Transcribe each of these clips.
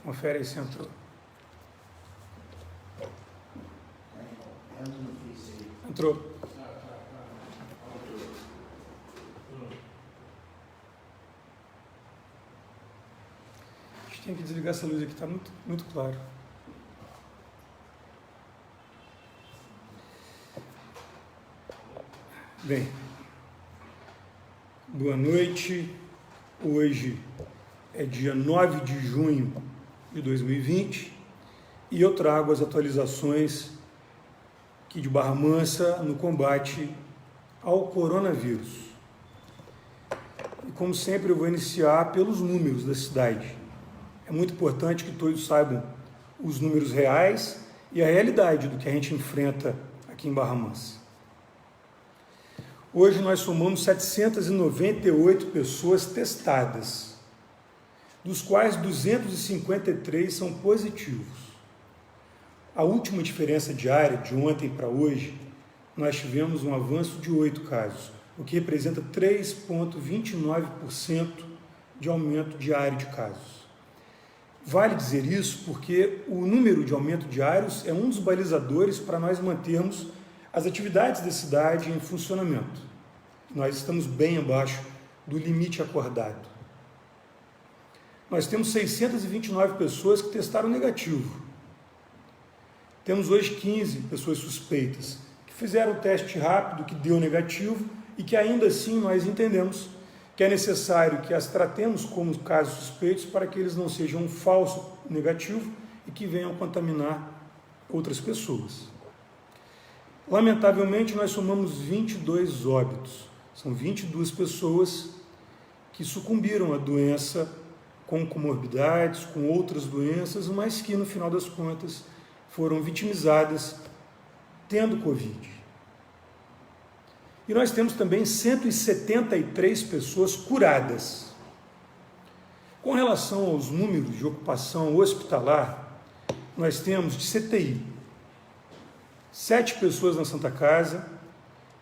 Confere aí se entrou. Entrou. A gente tem que desligar essa luz aqui, está muito, muito claro. Bem, boa noite. Hoje é dia 9 de junho de 2020 e eu trago as atualizações aqui de Barra Mansa no combate ao coronavírus. E como sempre eu vou iniciar pelos números da cidade. É muito importante que todos saibam os números reais e a realidade do que a gente enfrenta aqui em Barra Mansa. Hoje nós somamos 798 pessoas testadas, dos quais 253 são positivos. A última diferença diária, de ontem para hoje, nós tivemos um avanço de 8 casos, o que representa 3,29% de aumento diário de casos. Vale dizer isso porque o número de aumento diários é um dos balizadores para nós mantermos as atividades da cidade em funcionamento. Nós estamos bem abaixo do limite acordado. Nós temos 629 pessoas que testaram negativo. Temos hoje 15 pessoas suspeitas que fizeram o teste rápido, que deu negativo e que ainda assim nós entendemos que é necessário que as tratemos como casos suspeitos para que eles não sejam um falso negativo e que venham contaminar outras pessoas. Lamentavelmente, nós somamos 22 óbitos. São 22 pessoas que sucumbiram à doença com comorbidades, com outras doenças, mas que, no final das contas, foram vitimizadas tendo Covid. E nós temos também 173 pessoas curadas. Com relação aos números de ocupação hospitalar, nós temos de CTI 7 pessoas na Santa Casa,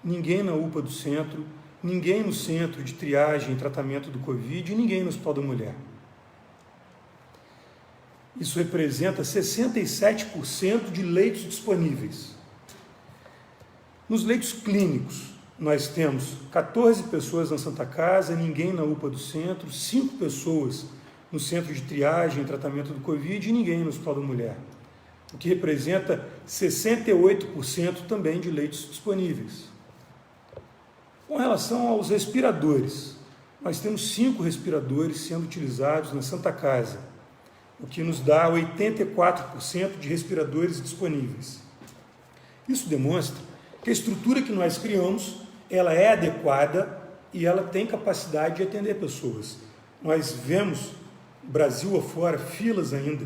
ninguém na UPA do centro, ninguém no centro de triagem e tratamento do Covid e ninguém no Hospital da Mulher. Isso representa 67% de leitos disponíveis. Nos leitos clínicos, nós temos 14 pessoas na Santa Casa, ninguém na UPA do centro, 5 pessoas no centro de triagem e tratamento do Covid e ninguém no Hospital da Mulher, o que representa 68% também de leitos disponíveis. Com relação aos respiradores, nós temos 5 respiradores sendo utilizados na Santa Casa, o que nos dá 84% de respiradores disponíveis. Isso demonstra que a estrutura que nós criamos, ela é adequada e ela tem capacidade de atender pessoas. Nós vemos, Brasil afora, filas ainda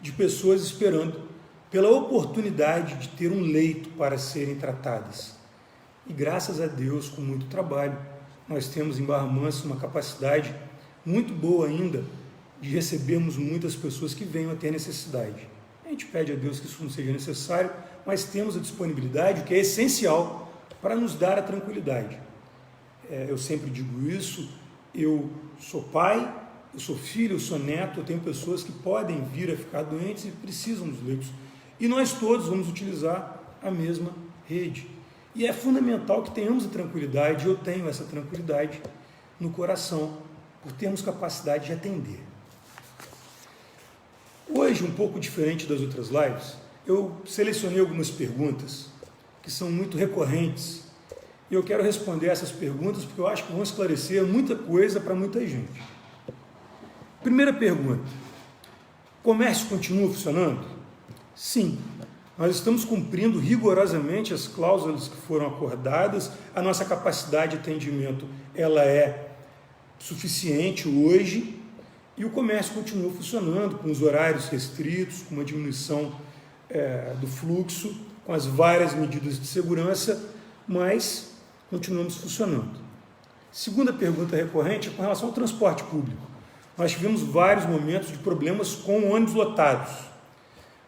de pessoas esperando pela oportunidade de ter um leito para serem tratadas. E graças a Deus, com muito trabalho, nós temos em Barra Mansa uma capacidade muito boa ainda de recebermos muitas pessoas que venham a ter necessidade. A gente pede a Deus que isso não seja necessário, mas temos a disponibilidade, o que é essencial para nos dar a tranquilidade. Eu sempre digo isso, eu sou pai, eu sou filho, eu sou neto, eu tenho pessoas que podem vir a ficar doentes e precisam dos leitos. E nós todos vamos utilizar a mesma rede. E é fundamental que tenhamos a tranquilidade, eu tenho essa tranquilidade no coração, por termos capacidade de atender. Hoje, um pouco diferente das outras lives, eu selecionei algumas perguntas que são muito recorrentes e eu quero responder essas perguntas porque eu acho que vão esclarecer muita coisa para muita gente. Primeira pergunta: comércio continua funcionando? Sim, nós estamos cumprindo rigorosamente as cláusulas que foram acordadas, a nossa capacidade de atendimento ela é suficiente hoje e o comércio continua funcionando com os horários restritos, com uma diminuição do fluxo, com as várias medidas de segurança, mas continuamos funcionando. Segunda pergunta recorrente é com relação ao transporte público. Nós tivemos vários momentos de problemas com ônibus lotados.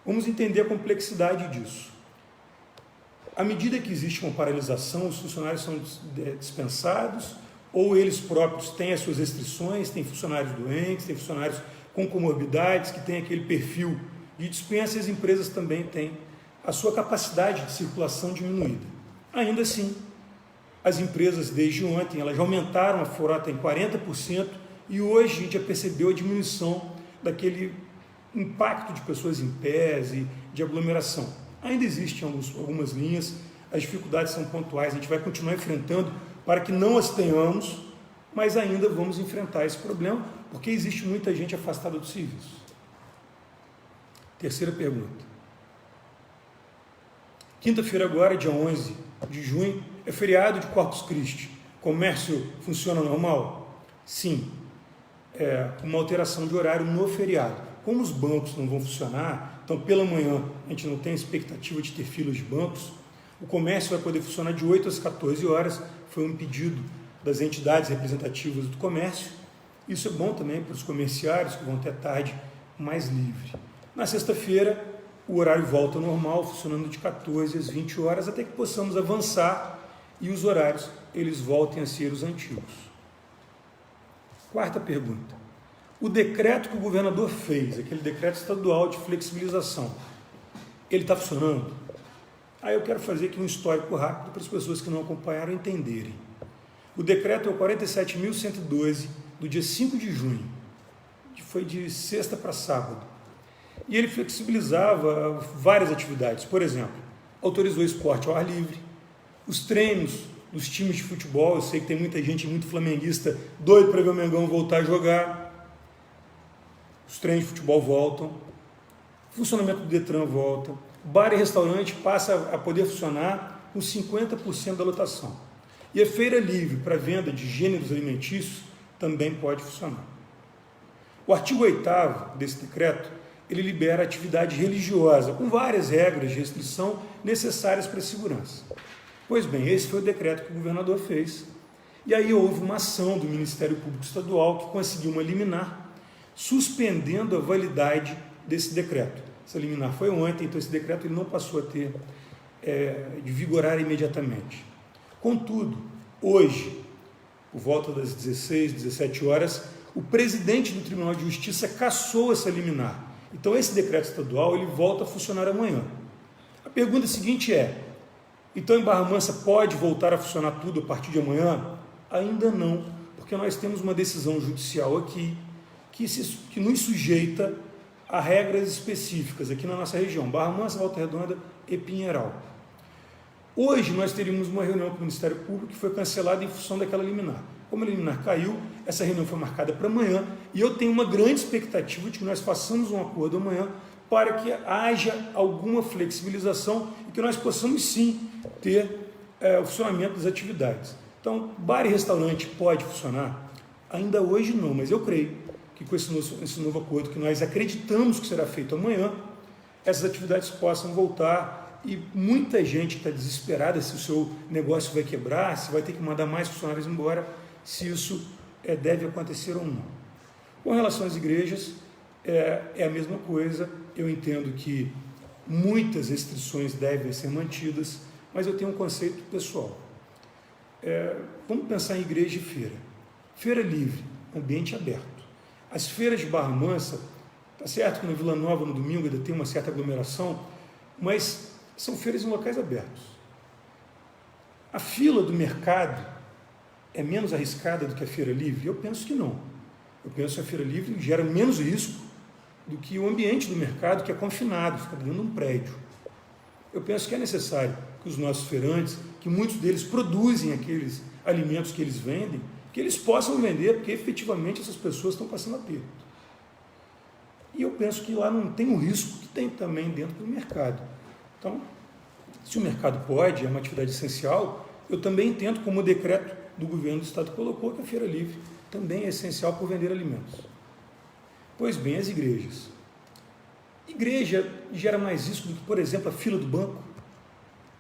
Vamos entender a complexidade disso. À medida que existe uma paralisação, os funcionários são dispensados ou eles próprios têm as suas restrições, tem funcionários doentes, tem funcionários com comorbidades, que têm aquele perfil de dispensa, as empresas também têm a sua capacidade de circulação diminuída. Ainda assim, as empresas, desde ontem, elas já aumentaram a frota em 40% e hoje a gente já percebeu a diminuição daquele impacto de pessoas em pés e de aglomeração. Ainda existem algumas linhas, as dificuldades são pontuais, a gente vai continuar enfrentando para que não as tenhamos, mas ainda vamos enfrentar esse problema, porque existe muita gente afastada do serviço. Terceira pergunta. Quinta-feira agora, dia 11 de junho, é feriado de Corpus Christi. Comércio funciona normal? Sim. Uma alteração de horário no feriado. Como os bancos não vão funcionar, então pela manhã a gente não tem expectativa de ter filas de bancos, o comércio vai poder funcionar de 8 às 14 horas, foi um pedido das entidades representativas do comércio. Isso é bom também para os comerciários que vão ter a tarde mais livre. Na sexta-feira, o horário volta ao normal, funcionando de 14 às 20 horas, até que possamos avançar e os horários eles voltem a ser os antigos. Quarta pergunta. O decreto que o governador fez, aquele decreto estadual de flexibilização, ele está funcionando? Aí eu quero fazer aqui um histórico rápido para as pessoas que não acompanharam entenderem. O decreto é o 47.112, do dia 5 de junho, que foi de sexta para sábado. E ele flexibilizava várias atividades. Por exemplo, autorizou o esporte ao ar livre, os treinos dos times de futebol, eu sei que tem muita gente, muito flamenguista, doido para ver o Mengão voltar a jogar. Os treinos de futebol voltam, o funcionamento do Detran volta, bar e restaurante passa a poder funcionar com 50% da lotação. E a feira livre para venda de gêneros alimentícios também pode funcionar. O artigo 8º desse decreto, ele libera a atividade religiosa, com várias regras de restrição necessárias para a segurança. Pois bem, esse foi o decreto que o governador fez. E aí houve uma ação do Ministério Público Estadual que conseguiu uma liminar, suspendendo a validade desse decreto. Essa liminar foi ontem, então esse decreto ele não passou a ter, de vigorar imediatamente. Contudo, hoje, por volta das 16, 17 horas, o presidente do Tribunal de Justiça cassou essa liminar. Então esse decreto estadual ele volta a funcionar amanhã. A pergunta seguinte é, então em Barra Mansa pode voltar a funcionar tudo a partir de amanhã? Ainda não, porque nós temos uma decisão judicial aqui que nos sujeita a regras específicas aqui na nossa região, Barra Mansa, Volta Redonda e Pinheiral. Hoje nós teríamos uma reunião com o Ministério Público que foi cancelada em função daquela liminar. Como a liminar caiu, essa reunião foi marcada para amanhã e eu tenho uma grande expectativa de que nós façamos um acordo amanhã para que haja alguma flexibilização e que nós possamos sim ter o funcionamento das atividades. Então, bar e restaurante pode funcionar? Ainda hoje não, mas eu creio que com esse novo acordo que nós acreditamos que será feito amanhã, essas atividades possam voltar e muita gente está desesperada se o seu negócio vai quebrar, se vai ter que mandar mais funcionários embora, se isso deve acontecer ou não. Com relação às igrejas, é a mesma coisa, eu entendo que muitas restrições devem ser mantidas, mas eu tenho um conceito pessoal. Vamos pensar em igreja e feira. Feira livre, ambiente aberto. As feiras de Barra Mansa, está certo que na Vila Nova no domingo ainda tem uma certa aglomeração, mas são feiras em locais abertos. A fila do mercado é menos arriscada do que a feira livre? Eu penso que não. Eu penso que a feira livre gera menos risco do que o ambiente do mercado, que é confinado, fica dentro de um prédio. Eu penso que é necessário que os nossos feirantes, que muitos deles produzem aqueles alimentos que eles vendem, que eles possam vender, porque efetivamente essas pessoas estão passando aperto. E eu penso que lá não tem o risco que tem também dentro do mercado. Então, se o mercado pode, é uma atividade essencial, eu também entendo, como o decreto do governo do Estado colocou, que a feira livre também é essencial por vender alimentos. Pois bem, as igrejas. Igreja gera mais risco do que, por exemplo, a fila do banco?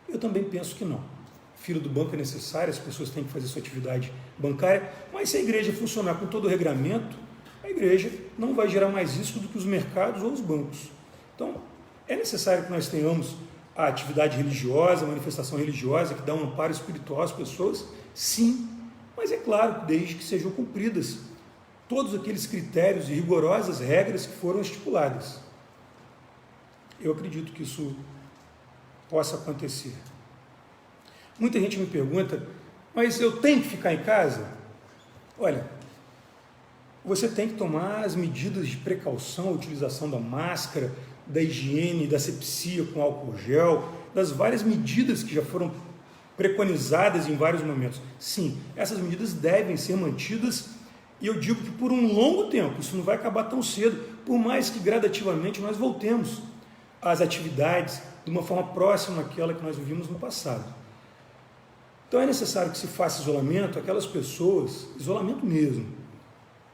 Eu também penso que não. A fila do banco é necessária, as pessoas têm que fazer sua atividade bancária, mas se a igreja funcionar com todo o regramento, a igreja não vai gerar mais risco do que os mercados ou os bancos. Então, é necessário que nós tenhamos a atividade religiosa, a manifestação religiosa, que dá um amparo espiritual às pessoas, sim, mas é claro, desde que sejam cumpridas todos aqueles critérios e rigorosas regras que foram estipuladas. Eu acredito que isso possa acontecer. Muita gente me pergunta, mas eu tenho que ficar em casa? Olha, você tem que tomar as medidas de precaução, a utilização da máscara, da higiene, da asepsia com álcool gel, das várias medidas que já foram preconizadas em vários momentos. Sim, essas medidas devem ser mantidas, e eu digo que por um longo tempo, isso não vai acabar tão cedo, por mais que gradativamente nós voltemos às atividades de uma forma próxima àquela que nós vivíamos no passado. Então é necessário que se faça isolamento aquelas pessoas, isolamento mesmo,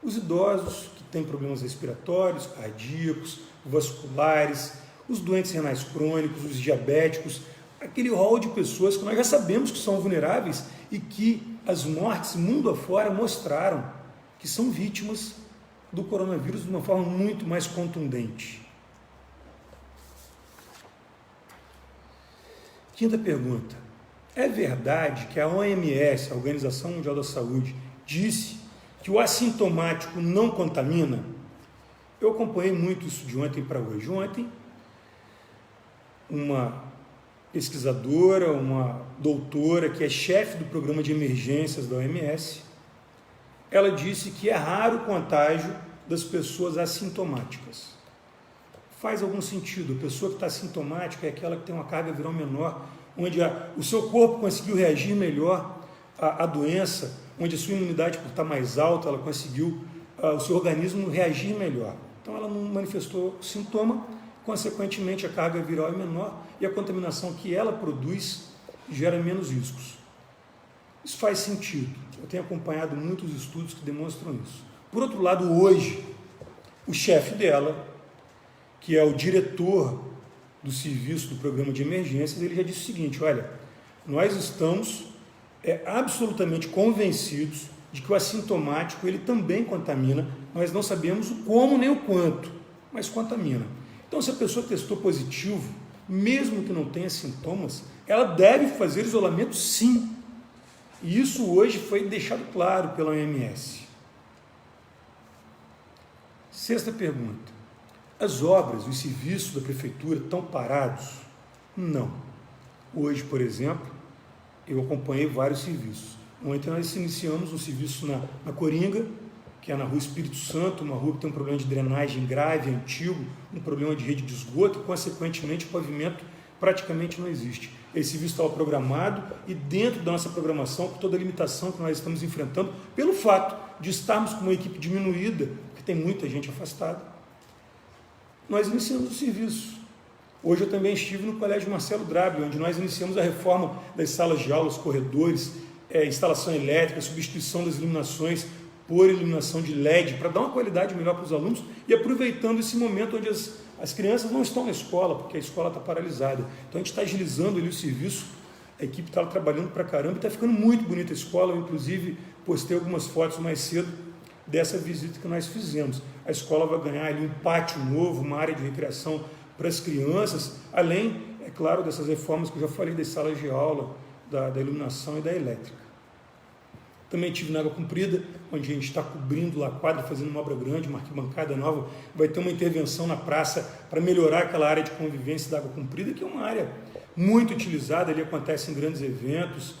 os idosos que têm problemas respiratórios, cardíacos, vasculares, os doentes renais crônicos, os diabéticos, aquele rol de pessoas que nós já sabemos que são vulneráveis e que as mortes mundo afora mostraram que são vítimas do coronavírus de uma forma muito mais contundente. Quinta pergunta. É verdade que a OMS, a Organização Mundial da Saúde, disse que o assintomático não contamina? Eu acompanhei muito isso de ontem para hoje. Ontem, uma pesquisadora, uma doutora que é chefe do programa de emergências da OMS, ela disse que é raro o contágio das pessoas assintomáticas. Faz algum sentido. A pessoa que está assintomática é aquela que tem uma carga viral menor, onde o seu corpo conseguiu reagir melhor à doença, onde a sua imunidade, por estar mais alta, ela conseguiu, o seu organismo reagir melhor. Então ela não manifestou sintoma, consequentemente a carga viral é menor e a contaminação que ela produz gera menos riscos. Isso faz sentido. Eu tenho acompanhado muitos estudos que demonstram isso. Por outro lado, hoje, o chefe dela, que é o diretor do serviço do programa de emergências, ele já disse o seguinte: olha, nós estamos absolutamente convencidos de que o assintomático ele também contamina, nós não sabemos o como nem o quanto, mas contamina. Então, se a pessoa testou positivo, mesmo que não tenha sintomas, ela deve fazer isolamento sim. E isso hoje foi deixado claro pela OMS. Sexta pergunta. As obras, os serviços da prefeitura estão parados? Não. Hoje, por exemplo, eu acompanhei vários serviços. Ontem nós iniciamos um serviço na Coringa, que é na rua Espírito Santo, uma rua que tem um problema de drenagem grave, antigo, um problema de rede de esgoto, e, consequentemente, o pavimento praticamente não existe. Esse serviço estava programado e dentro da nossa programação, com toda a limitação que nós estamos enfrentando, pelo fato de estarmos com uma equipe diminuída, porque tem muita gente afastada, nós iniciamos o serviço. Hoje eu também estive no Colégio Marcelo Drabble, onde nós iniciamos a reforma das salas de aula, os corredores, instalação elétrica, substituição das iluminações por iluminação de LED, para dar uma qualidade melhor para os alunos e aproveitando esse momento onde as crianças não estão na escola, porque a escola está paralisada. Então a gente está agilizando ali o serviço, a equipe está trabalhando para caramba, está ficando muito bonita a escola. Eu, inclusive, postei algumas fotos mais cedo dessa visita que nós fizemos. A escola vai ganhar ali um pátio novo, uma área de recreação para as crianças, além, é claro, dessas reformas que eu já falei, das salas de aula, da iluminação e da elétrica. Também estive na Água Comprida, onde a gente está cobrindo lá a quadra, fazendo uma obra grande, uma arquibancada nova. Vai ter uma intervenção na praça para melhorar aquela área de convivência da Água Comprida, que é uma área muito utilizada. Ali acontecem grandes eventos,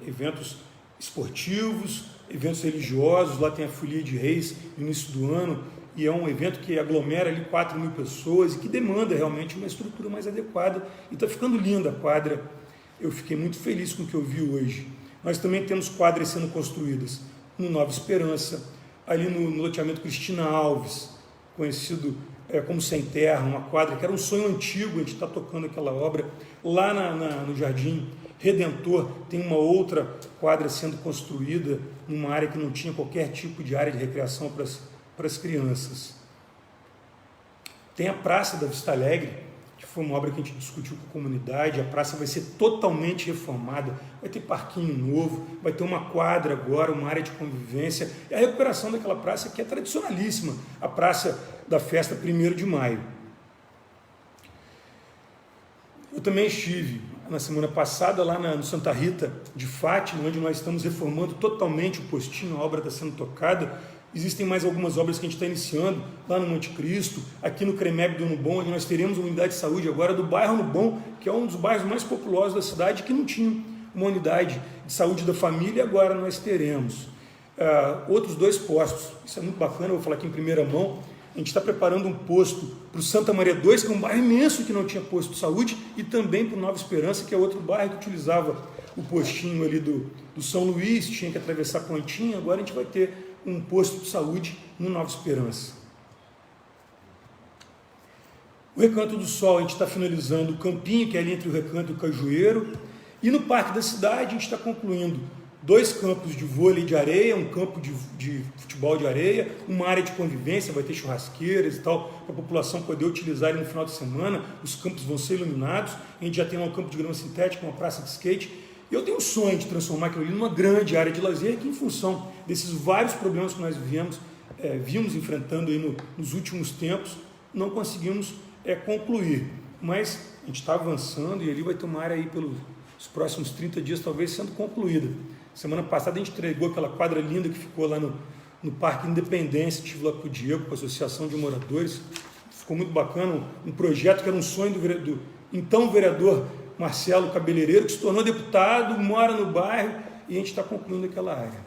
eventos esportivos, eventos religiosos. Lá tem a Folia de Reis no início do ano, e é um evento que aglomera ali 4.000 pessoas e que demanda realmente uma estrutura mais adequada. E está ficando linda a quadra. Eu fiquei muito feliz com o que eu vi hoje. Nós também temos quadras sendo construídas no Nova Esperança, ali no loteamento Cristina Alves, conhecido como Sem Terra, uma quadra que era um sonho antigo, a gente está tocando aquela obra. Lá no Jardim Redentor tem uma outra quadra sendo construída numa área que não tinha qualquer tipo de área de recreação para as crianças. Tem a Praça da Vista Alegre, que foi uma obra que a gente discutiu com a comunidade. A praça vai ser totalmente reformada, vai ter parquinho novo, vai ter uma quadra agora, uma área de convivência, e a recuperação daquela praça que é tradicionalíssima, a Praça da Festa 1º de Maio. Eu também estive na semana passada, lá no Santa Rita de Fátima, onde nós estamos reformando totalmente o postinho, a obra está sendo tocada. Existem mais algumas obras que a gente está iniciando, lá no Monte Cristo, aqui no CREMEB do Ano Bom, onde nós teremos uma unidade de saúde agora do bairro Ano Bom, que é um dos bairros mais populosos da cidade, que não tinha uma unidade de saúde da família, e agora nós teremos. Outros 2 postos, isso é muito bacana, eu vou falar aqui em primeira mão. A gente está preparando um posto para o Santa Maria II, que é um bairro imenso que não tinha posto de saúde, e também para o Nova Esperança, que é outro bairro que utilizava o postinho ali do São Luís, tinha que atravessar a pontinha. Agora a gente vai ter um posto de saúde no Nova Esperança. O Recanto do Sol, a gente está finalizando o campinho, que é ali entre o Recanto e o Cajueiro, e no Parque da Cidade a gente está concluindo 2 campos de vôlei de areia, um campo de futebol de areia, uma área de convivência, vai ter churrasqueiras e tal, para a população poder utilizar no final de semana. Os campos vão ser iluminados, a gente já tem lá um campo de grama sintética, uma praça de skate. E eu tenho um sonho de transformar aquilo ali numa grande área de lazer, que em função desses vários problemas que nós vimos enfrentando aí nos últimos tempos, não conseguimos concluir. Mas a gente está avançando e ali vai ter uma área aí pelos próximos 30 dias, talvez, sendo concluída. Semana passada a gente entregou aquela quadra linda que ficou lá no Parque Independência, estive lá com o Diego, com a Associação de Moradores. Ficou muito bacana, um projeto que era um sonho do então vereador Marcelo Cabeleireiro, que se tornou deputado, mora no bairro, e a gente está concluindo aquela área.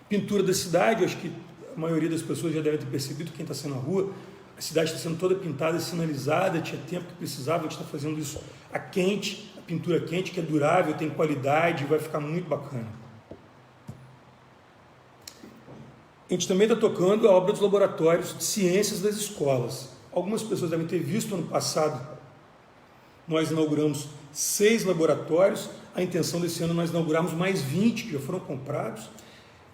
Pintura da cidade, acho que a maioria das pessoas já deve ter percebido, quem está sendo na rua, a cidade está sendo toda pintada, sinalizada, tinha tempo que precisava, a gente está fazendo isso a quente, a pintura quente, que é durável, tem qualidade, vai ficar muito bacana. A gente também está tocando a obra dos laboratórios de ciências das escolas. Algumas pessoas devem ter visto ano passado, nós inauguramos 6 laboratórios, a intenção desse ano nós inaugurarmos mais 20, que já foram comprados,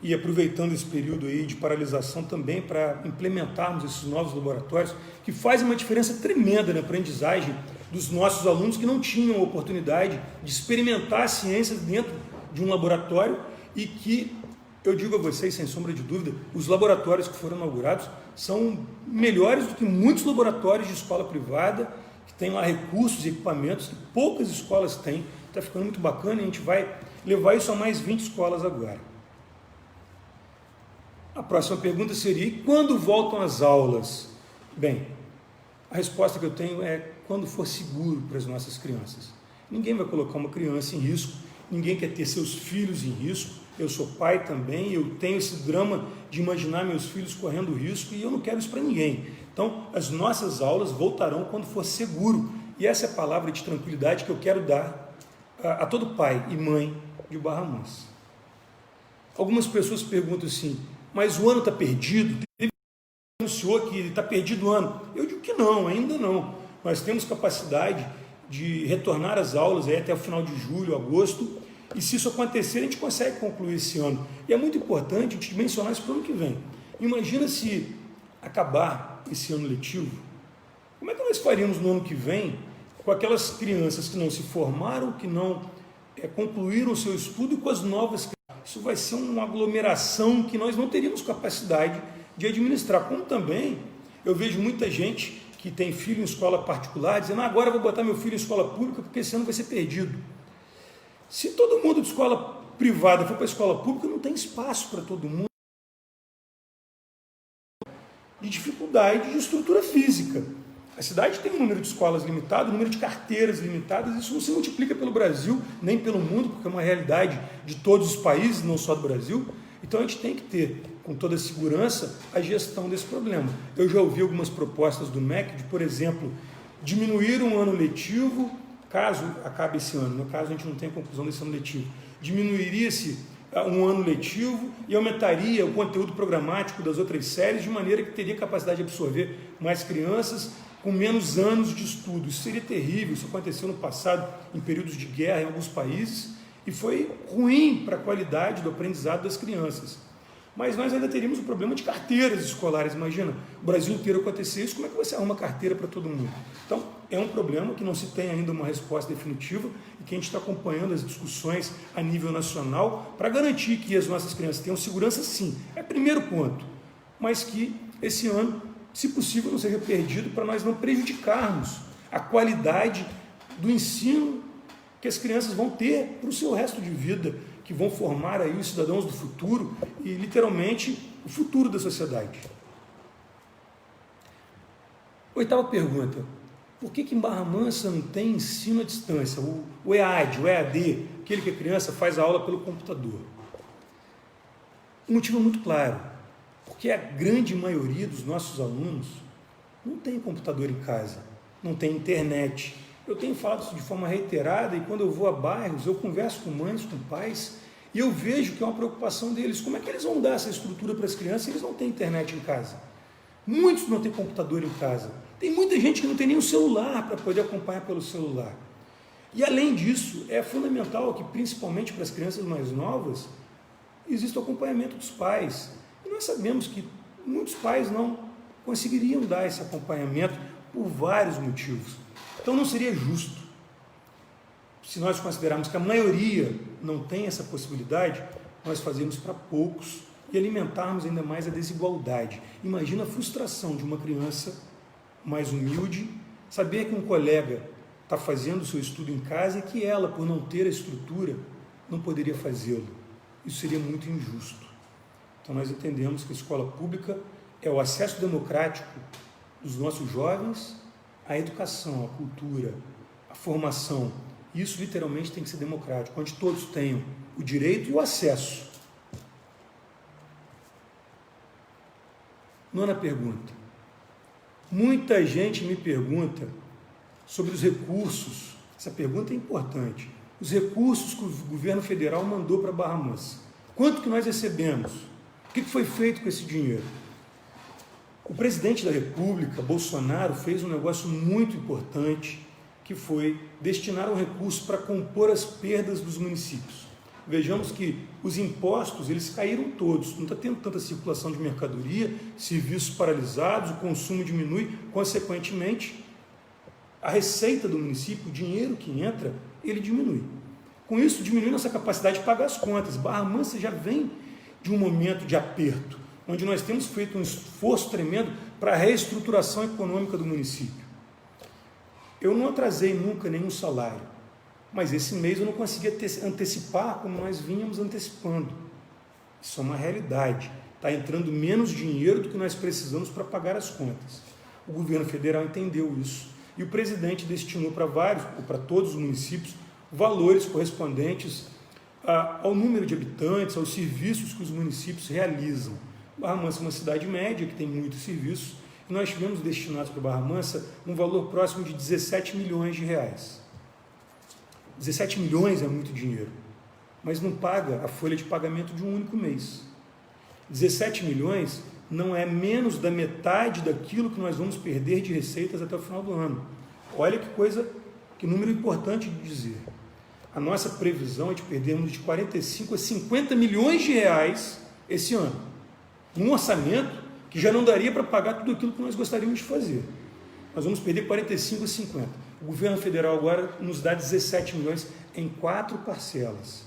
e aproveitando esse período aí de paralisação também para implementarmos esses novos laboratórios, que fazem uma diferença tremenda na aprendizagem dos nossos alunos que não tinham a oportunidade de experimentar a ciência dentro de um laboratório, e que, eu digo a vocês, sem sombra de dúvida, os laboratórios que foram inaugurados são melhores do que muitos laboratórios de escola privada, que tem lá recursos e equipamentos que poucas escolas têm. Está ficando muito bacana e a gente vai levar isso a mais 20 escolas agora. A próxima pergunta seria: e quando voltam as aulas? Bem, a resposta que eu tenho é quando for seguro para as nossas crianças. Ninguém vai colocar uma criança em risco, ninguém quer ter seus filhos em risco. Eu sou pai também, eu tenho esse drama de imaginar meus filhos correndo risco e eu não quero isso para ninguém. Então, as nossas aulas voltarão quando for seguro. E essa é a palavra de tranquilidade que eu quero dar a todo pai e mãe de Barra Mansa. Algumas pessoas perguntam assim: mas o ano está perdido? Ele anunciou que está perdido o ano. Eu digo que não, ainda não. Nós temos capacidade de retornar às aulas aí até o final de julho, agosto, e se isso acontecer, a gente consegue concluir esse ano. E é muito importante a gente mencionar isso para o ano que vem. Imagina se acabar esse ano letivo, como é que nós faríamos no ano que vem com aquelas crianças que não se formaram, que não concluíram o seu estudo, e com as novas crianças? Isso vai ser uma aglomeração que nós não teríamos capacidade de administrar. Como também eu vejo muita gente que tem filho em escola particular dizendo: agora eu vou botar meu filho em escola pública porque esse ano vai ser perdido. Se todo mundo de escola privada for para a escola pública, não tem espaço para todo mundo. De dificuldade de estrutura física. A cidade tem um número de escolas limitado, um número de carteiras limitadas. Isso não se multiplica pelo Brasil, nem pelo mundo, porque é uma realidade de todos os países, não só do Brasil. Então a gente tem que ter, com toda a segurança, a gestão desse problema. Eu já ouvi algumas propostas do MEC de, por exemplo, diminuir um ano letivo, caso acabe esse ano, no caso a gente não tem conclusão desse ano letivo, diminuiria-se um ano letivo e aumentaria o conteúdo programático das outras séries, de maneira que teria capacidade de absorver mais crianças com menos anos de estudo. Isso seria terrível, isso aconteceu no passado, em períodos de guerra em alguns países, e foi ruim para a qualidade do aprendizado das crianças. Mas nós ainda teríamos o problema de carteiras escolares. Imagina, o Brasil inteiro acontecer isso, como é que você arruma carteira para todo mundo? Então, é um problema que não se tem ainda uma resposta definitiva e que a gente está acompanhando as discussões a nível nacional para garantir que as nossas crianças tenham segurança, sim. É o primeiro ponto, mas que esse ano, se possível, não seja perdido, para nós não prejudicarmos a qualidade do ensino que as crianças vão ter para o seu resto de vida, que vão formar aí os cidadãos do futuro e, literalmente, o futuro da sociedade. Oitava pergunta. Por que em Barra Mansa não tem ensino à distância? O EAD, o EAD, aquele que a criança faz a aula pelo computador. O motivo é muito claro. Porque a grande maioria dos nossos alunos não tem computador em casa, não tem internet. Eu tenho falado isso de forma reiterada e quando eu vou a bairros, eu converso com mães, com pais e eu vejo que é uma preocupação deles. Como é que eles vão dar essa estrutura para as crianças se eles não têm internet em casa? Muitos não têm computador em casa. Tem muita gente que não tem nem um celular para poder acompanhar pelo celular. E além disso, é fundamental que, principalmente para as crianças mais novas, exista o acompanhamento dos pais. E nós sabemos que muitos pais não conseguiriam dar esse acompanhamento por vários motivos. Então não seria justo, se nós considerarmos que a maioria não tem essa possibilidade, nós fazermos para poucos e alimentarmos ainda mais a desigualdade. Imagina a frustração de uma criança mais humilde, saber que um colega está fazendo o seu estudo em casa e que ela, por não ter a estrutura, não poderia fazê-lo. Isso seria muito injusto. Então nós entendemos que a escola pública é o acesso democrático dos nossos jovens à educação, à cultura, à formação. Isso literalmente tem que ser democrático, onde todos tenham o direito e o acesso. Nona pergunta. Muita gente me pergunta sobre os recursos. Essa pergunta é importante. Os recursos que o governo federal mandou para Barra Mansa. Quanto que nós recebemos? O que foi feito com esse dinheiro? O presidente da República, Bolsonaro, fez um negócio muito importante, que foi destinar um recurso para compor as perdas dos municípios. Vejamos que os impostos, eles caíram todos, não está tendo tanta circulação de mercadoria, serviços paralisados, o consumo diminui, consequentemente, a receita do município, o dinheiro que entra, ele diminui. Com isso, diminui nossa capacidade de pagar as contas. Barra Mansa já vem de um momento de aperto, onde nós temos feito um esforço tremendo para a reestruturação econômica do município. Eu não atrasei nunca nenhum salário, mas esse mês eu não conseguia antecipar como nós vínhamos antecipando. Isso é uma realidade. Está entrando menos dinheiro do que nós precisamos para pagar as contas. O governo federal entendeu isso e o presidente destinou para vários, ou para todos os municípios, valores correspondentes ao número de habitantes, aos serviços que os municípios realizam. Barra Mansa é uma cidade média que tem muitos serviços e nós tivemos destinados para Barra Mansa um valor próximo de 17 milhões de reais. 17 milhões é muito dinheiro, mas não paga a folha de pagamento de um único mês. 17 milhões não é menos da metade daquilo que nós vamos perder de receitas até o final do ano. Olha que coisa, que número importante de dizer. A nossa previsão é de perdermos de 45 a 50 milhões de reais esse ano, num orçamento que já não daria para pagar tudo aquilo que nós gostaríamos de fazer. Nós vamos perder 45 a 50. O governo federal agora nos dá 17 milhões em 4 parcelas.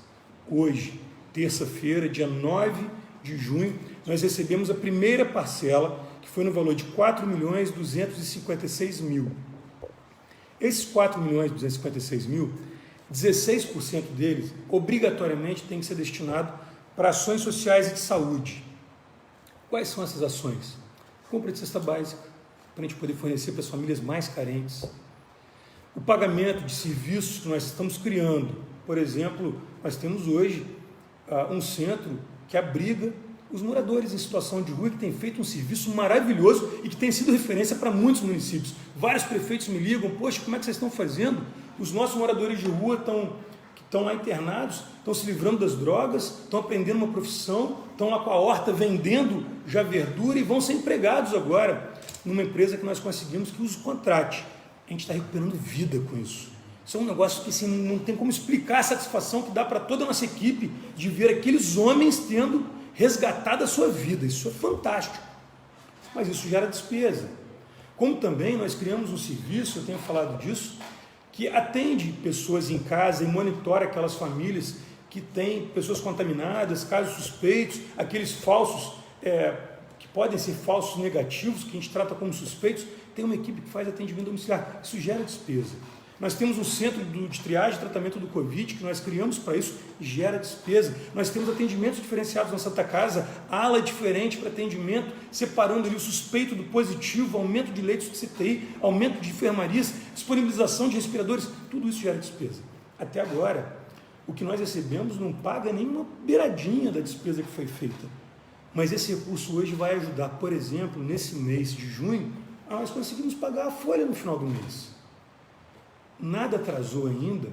Hoje, terça-feira, dia 9 de junho, nós recebemos a primeira parcela, que foi no valor de 4.256.000. Esses 4.256.000, 16% deles, obrigatoriamente, tem que ser destinado para ações sociais e de saúde. Quais são essas ações? Compra de cesta básica, para a gente poder fornecer para as famílias mais carentes. O pagamento de serviços que nós estamos criando. Por exemplo, nós temos hoje um centro que abriga os moradores em situação de rua, que tem feito um serviço maravilhoso e que tem sido referência para muitos municípios. Vários prefeitos me ligam, poxa, como é que vocês estão fazendo? Os nossos moradores de rua estão lá internados, estão se livrando das drogas, estão aprendendo uma profissão, estão lá com a horta vendendo já verdura e vão ser empregados agora numa empresa que nós conseguimos que os contrate. A gente está recuperando vida com isso. Isso é um negócio que assim, não tem como explicar a satisfação que dá para toda a nossa equipe de ver aqueles homens tendo resgatado a sua vida. Isso é fantástico. Mas isso gera despesa. Como também nós criamos um serviço, eu tenho falado disso, que atende pessoas em casa e monitora aquelas famílias que têm pessoas contaminadas, casos suspeitos, aqueles falsos, que podem ser falsos negativos, que a gente trata como suspeitos. Tem uma equipe que faz atendimento domiciliar. Isso gera despesa. Nós temos um centro de triagem e tratamento do Covid, que nós criamos para isso, e gera despesa. Nós temos atendimentos diferenciados na Santa Casa, ala diferente para atendimento, separando ali o suspeito do positivo, aumento de leitos de CTI, aumento de enfermarias, disponibilização de respiradores, tudo isso gera despesa. Até agora, o que nós recebemos não paga nem uma beiradinha da despesa que foi feita. Mas esse recurso hoje vai ajudar, por exemplo, nesse mês de junho, a nós conseguimos pagar a folha no final do mês. Nada atrasou ainda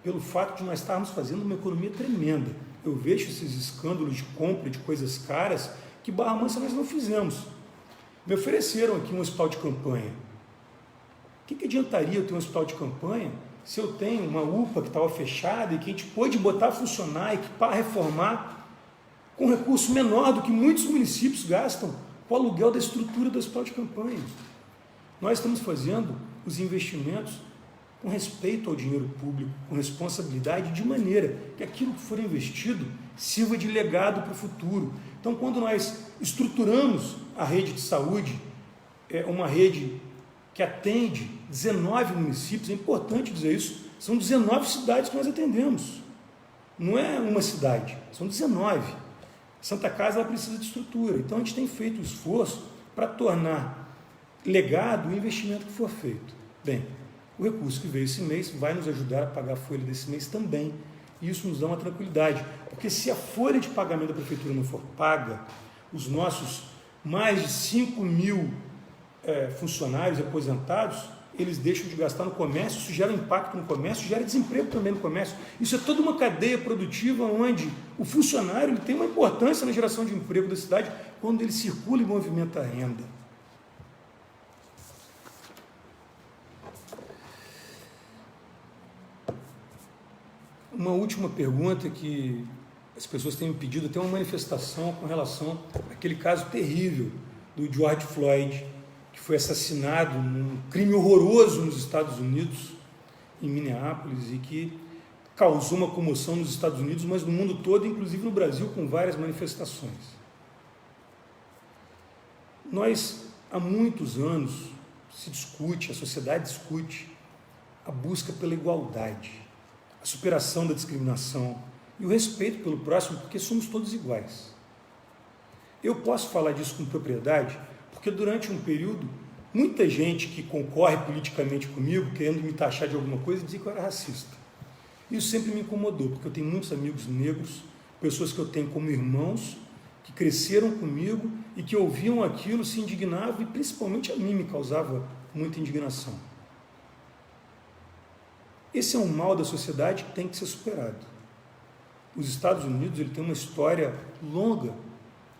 pelo fato de nós estarmos fazendo uma economia tremenda. Eu vejo esses escândalos de compra de coisas caras que Barra Mansa nós não fizemos. Me ofereceram aqui um hospital de campanha. O que adiantaria eu ter um hospital de campanha se eu tenho uma UPA que estava fechada e que a gente pôde botar a funcionar, equipar, reformar com recurso menor do que muitos municípios gastam com o aluguel da estrutura do hospital de campanha? Nós estamos fazendo os investimentos com respeito ao dinheiro público, com responsabilidade, de maneira que aquilo que for investido sirva de legado para o futuro. Então, quando nós estruturamos a rede de saúde, uma rede que atende 19 municípios, é importante dizer isso, são 19 cidades que nós atendemos, não é uma cidade, são 19. Santa Casa ela precisa de estrutura, então a gente tem feito o esforço para tornar legado o investimento que for feito. Bem, o recurso que veio esse mês vai nos ajudar a pagar a folha desse mês também. E isso nos dá uma tranquilidade, porque se a folha de pagamento da prefeitura não for paga, os nossos mais de 5 mil funcionários aposentados, eles deixam de gastar no comércio, isso gera impacto no comércio, gera desemprego também no comércio. Isso é toda uma cadeia produtiva onde o funcionário ele tem uma importância na geração de emprego da cidade quando ele circula e movimenta a renda. Uma última pergunta que as pessoas têm me pedido, até uma manifestação com relação àquele caso terrível do George Floyd, que foi assassinado num crime horroroso nos Estados Unidos, em Minneapolis, e que causou uma comoção nos Estados Unidos, mas no mundo todo, inclusive no Brasil, com várias manifestações. Nós, há muitos anos, se discute, a sociedade discute a busca pela igualdade, a superação da discriminação e o respeito pelo próximo, porque somos todos iguais. Eu posso falar disso com propriedade, porque durante um período, muita gente que concorre politicamente comigo, querendo me taxar de alguma coisa, dizia que eu era racista. Isso sempre me incomodou, porque eu tenho muitos amigos negros, pessoas que eu tenho como irmãos, que cresceram comigo e que ouviam aquilo, se indignavam, e principalmente a mim me causava muita indignação. Esse é um mal da sociedade que tem que ser superado. Os Estados Unidos ele tem uma história longa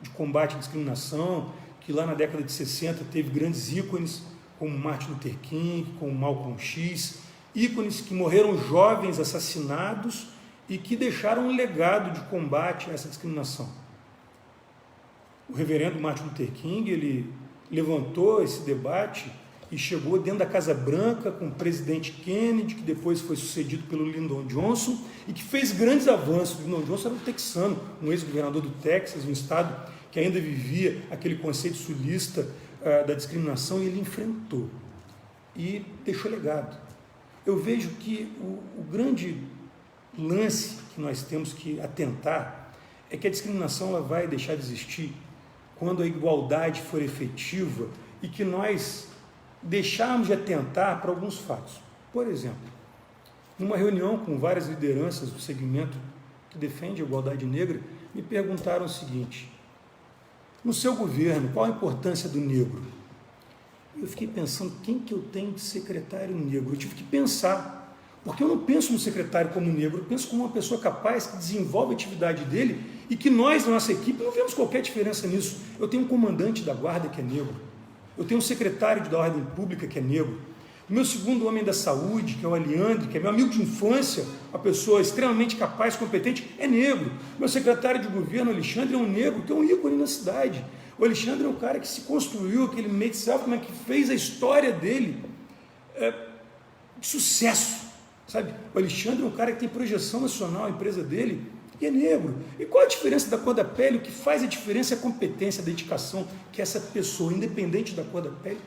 de combate à discriminação, que lá na década de 60 teve grandes ícones, como Martin Luther King, como Malcolm X, ícones que morreram jovens assassinados e que deixaram um legado de combate a essa discriminação. O reverendo Martin Luther King, ele levantou esse debate e chegou dentro da Casa Branca com o presidente Kennedy, que depois foi sucedido pelo Lyndon Johnson, e que fez grandes avanços. O Lyndon Johnson era um texano, um ex-governador do Texas, um estado que ainda vivia aquele conceito sulista da discriminação, e ele enfrentou e deixou legado. Eu vejo que o grande lance que nós temos que atentar é que a discriminação ela vai deixar de existir quando a igualdade for efetiva e que nós deixarmos de atentar para alguns fatos. Por exemplo, numa reunião com várias lideranças do segmento que defende a igualdade negra, me perguntaram o seguinte: no seu governo, qual a importância do negro? Eu fiquei pensando, quem que eu tenho de secretário negro? Eu tive que pensar, porque eu não penso no secretário como negro, eu penso como uma pessoa capaz que desenvolve a atividade dele e que nós, na nossa equipe, não vemos qualquer diferença nisso. Eu tenho um comandante da guarda que é negro, eu tenho um secretário da ordem pública que é negro, o meu segundo homem da saúde, que é o Aliandre, que é meu amigo de infância, uma pessoa extremamente capaz, competente, é negro. Meu secretário de governo, Alexandre, é um negro, que é um ícone na cidade. O Alexandre é um cara que se construiu, aquele meio de self, mas que fez a história dele de sucesso, sabe? O Alexandre é um cara que tem projeção nacional, a empresa dele, e é negro. E qual a diferença da cor da pele? O que faz a diferença é a competência, a dedicação que essa pessoa, independente da cor da pele,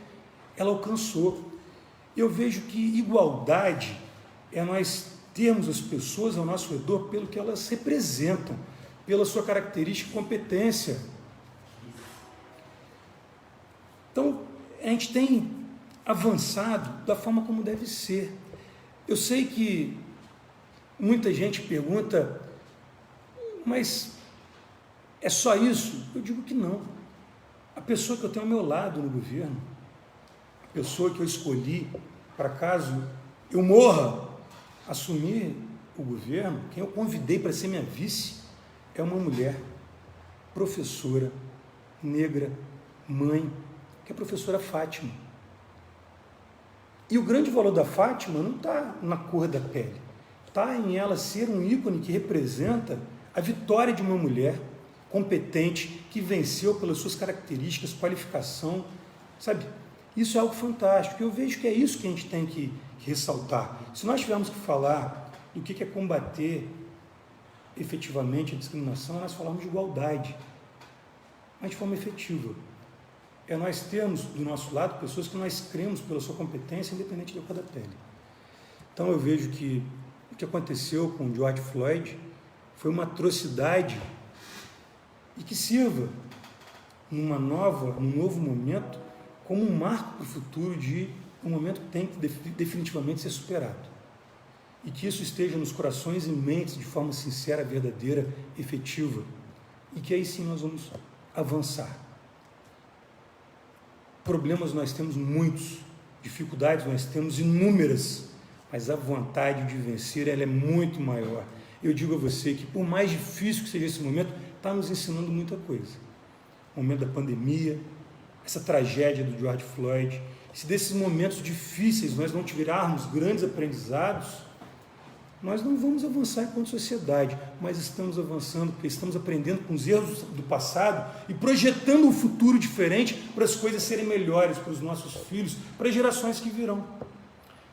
ela alcançou. Eu vejo que igualdade é nós termos as pessoas ao nosso redor pelo que elas representam, pela sua característica e competência. Então, a gente tem avançado da forma como deve ser. Eu sei que muita gente pergunta, mas é só isso? Eu digo que não. A pessoa que eu tenho ao meu lado no governo, a pessoa que eu escolhi para caso eu morra, assumir o governo, quem eu convidei para ser minha vice, é uma mulher, professora, negra, mãe, que é a professora Fátima. E o grande valor da Fátima não está na cor da pele, está em ela ser um ícone que representa a vitória de uma mulher competente, que venceu pelas suas características, qualificação, sabe? Isso é algo fantástico. Eu vejo que é isso que a gente tem que ressaltar. Se nós tivermos que falar do que é combater efetivamente a discriminação, nós falamos de igualdade, mas de forma efetiva. É nós termos do nosso lado pessoas que nós cremos pela sua competência, independente da cor da pele. Então eu vejo que o que aconteceu com o George Floyd foi uma atrocidade e que sirva num novo momento como um marco para o futuro de um momento que tem que definitivamente ser superado. E que isso esteja nos corações e mentes de forma sincera, verdadeira, efetiva. E que aí sim nós vamos avançar. Problemas nós temos muitos, dificuldades nós temos inúmeras, mas a vontade de vencer ela é muito maior. Eu digo a você que por mais difícil que seja esse momento, está nos ensinando muita coisa. O momento da pandemia, essa tragédia do George Floyd, se desses momentos difíceis nós não tirarmos grandes aprendizados, nós não vamos avançar enquanto sociedade, mas estamos avançando porque estamos aprendendo com os erros do passado e projetando um futuro diferente para as coisas serem melhores para os nossos filhos, para as gerações que virão.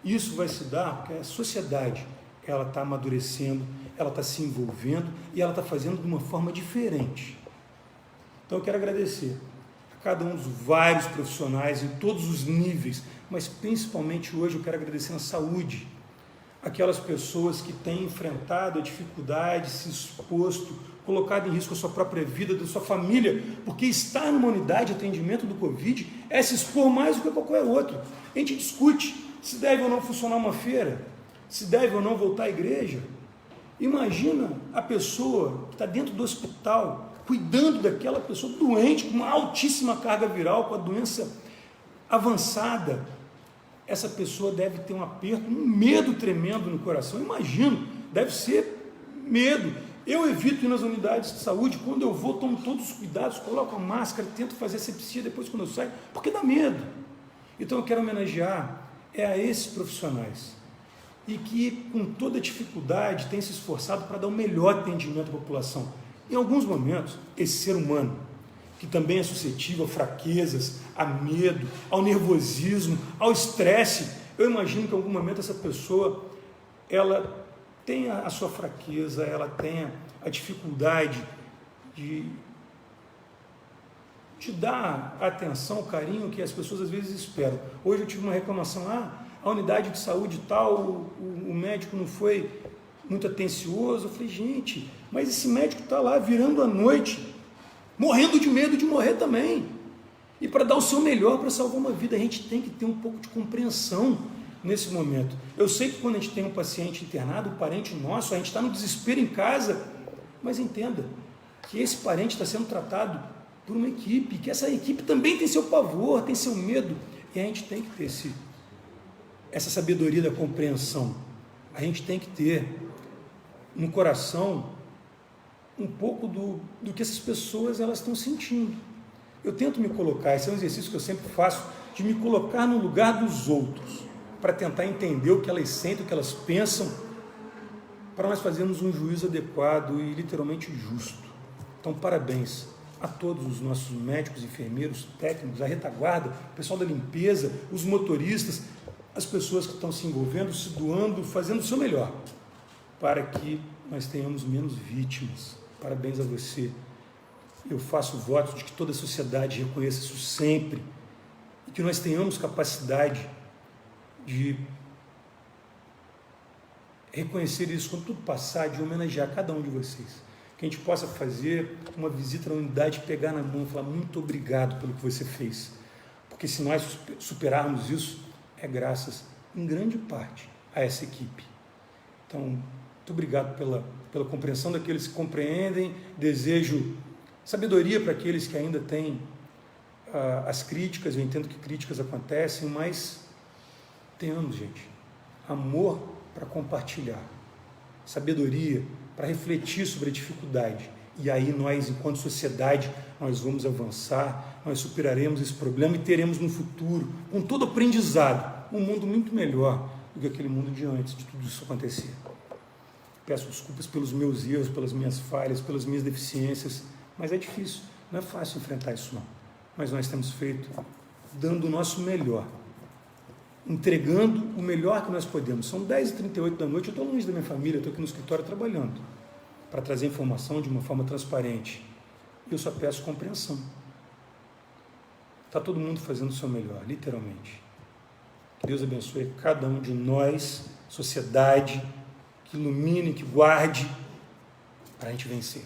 Isso vai se dar porque a sociedade ela está amadurecendo, ela está se envolvendo e ela está fazendo de uma forma diferente. Então eu quero agradecer a cada um dos vários profissionais em todos os níveis, mas principalmente hoje eu quero agradecer na saúde, aquelas pessoas que têm enfrentado a dificuldade, se exposto, colocado em risco a sua própria vida, da sua família, porque estar numa unidade de atendimento do Covid é se expor mais do que qualquer outro. A gente discute se deve ou não funcionar uma feira, se deve ou não voltar à igreja. Imagina a pessoa que está dentro do hospital, cuidando daquela pessoa doente, com uma altíssima carga viral, com a doença avançada. Essa pessoa deve ter um aperto, um medo tremendo no coração. Imagino, deve ser medo. Eu evito ir nas unidades de saúde, quando eu vou, tomo todos os cuidados, coloco a máscara, tento fazer asepsia depois quando eu saio, porque dá medo. Então eu quero homenagear a esses profissionais, e que com toda dificuldade tem se esforçado para dar o melhor atendimento à população. Em alguns momentos, esse ser humano, que também é suscetível a fraquezas, a medo, ao nervosismo, ao estresse, eu imagino que em algum momento essa pessoa, ela tenha a sua fraqueza, ela tenha a dificuldade de dar a atenção, o carinho que as pessoas às vezes esperam. Hoje eu tive uma reclamação, a unidade de saúde tal, o médico não foi muito atencioso. Eu falei, gente, mas esse médico está lá virando a noite, morrendo de medo de morrer também. E para dar o seu melhor para salvar uma vida, a gente tem que ter um pouco de compreensão nesse momento. Eu sei que quando a gente tem um paciente internado, um parente nosso, a gente está no desespero em casa, mas entenda que esse parente está sendo tratado por uma equipe, que essa equipe também tem seu pavor, tem seu medo, e a gente tem que ter essa sabedoria da compreensão. A gente tem que ter no coração um pouco do que essas pessoas elas estão sentindo. Eu tento me colocar, esse é um exercício que eu sempre faço, de me colocar no lugar dos outros, para tentar entender o que elas sentem, o que elas pensam, para nós fazermos um juízo adequado e literalmente justo. Então, parabéns a todos os nossos médicos, enfermeiros, técnicos, a retaguarda, o pessoal da limpeza, os motoristas, as pessoas que estão se envolvendo, se doando, fazendo o seu melhor, para que nós tenhamos menos vítimas. Parabéns a você. Eu faço votos de que toda a sociedade reconheça isso sempre, e que nós tenhamos capacidade de reconhecer isso quando tudo passar, de homenagear cada um de vocês. Que a gente possa fazer uma visita na unidade, pegar na mão e falar muito obrigado pelo que você fez. Porque se nós superarmos isso, é graças, em grande parte, a essa equipe. Então, muito obrigado pela compreensão daqueles que compreendem, desejo sabedoria para aqueles que ainda têm as críticas, eu entendo que críticas acontecem, mas tenhamos, gente, amor para compartilhar, sabedoria para refletir sobre a dificuldade, e aí nós, enquanto sociedade, nós vamos avançar, nós superaremos esse problema e teremos no futuro, com todo aprendizado, um mundo muito melhor do que aquele mundo de antes de tudo isso acontecer. Peço desculpas pelos meus erros, pelas minhas falhas, pelas minhas deficiências, mas é difícil, não é fácil enfrentar isso não. Mas nós temos feito dando o nosso melhor, entregando o melhor que nós podemos. São 10h38 da noite, eu estou longe da minha família, eu estou aqui no escritório trabalhando, para trazer informação de uma forma transparente. Eu só peço compreensão. Está todo mundo fazendo o seu melhor, literalmente. Que Deus abençoe cada um de nós, sociedade, que ilumine, que guarde, para a gente vencer.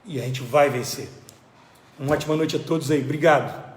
E a gente vai vencer. Uma ótima noite a todos aí. Obrigado.